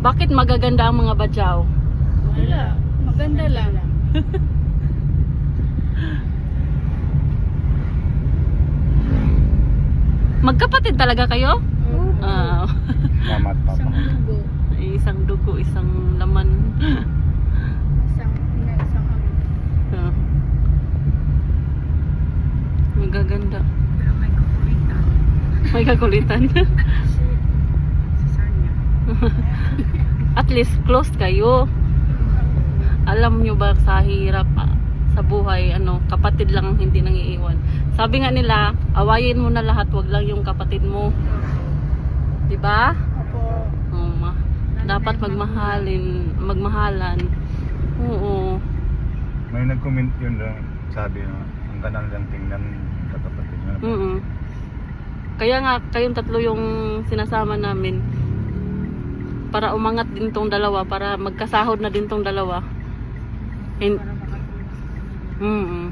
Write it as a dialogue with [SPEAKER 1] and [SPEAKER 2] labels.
[SPEAKER 1] Bakit magaganda ang mga badyaw?
[SPEAKER 2] Wala. Maganda lang.
[SPEAKER 1] Magkapatid talaga kayo? Ah,
[SPEAKER 3] Mama at papa.
[SPEAKER 2] Isang dugo.
[SPEAKER 1] isang dugo, isang laman.
[SPEAKER 2] Isang ina, isang ama.
[SPEAKER 1] Ah. Magaganda.
[SPEAKER 2] Pero may kukulitan.
[SPEAKER 1] May kakulitan.
[SPEAKER 2] Si Sanya.
[SPEAKER 1] At least close kayo. Alam nyo ba sa hirap sa buhay, kapatid lang ang hindi nangiiwan. Sabi nga nila, awayin mo na lahat, wag lang yung kapatid mo. 'Di ba?
[SPEAKER 2] Opo.
[SPEAKER 1] Dapat magmahalan. Oo.
[SPEAKER 3] May nag-comment yun lang, sabi na, ang kanal lang tingnan kakapatid na.
[SPEAKER 1] Mm. Kaya nga kayong tatlo yung sinasama namin para umangat din tong dalawa, para magkasahod na din tong dalawa.
[SPEAKER 2] Para makatulong.
[SPEAKER 1] Mm.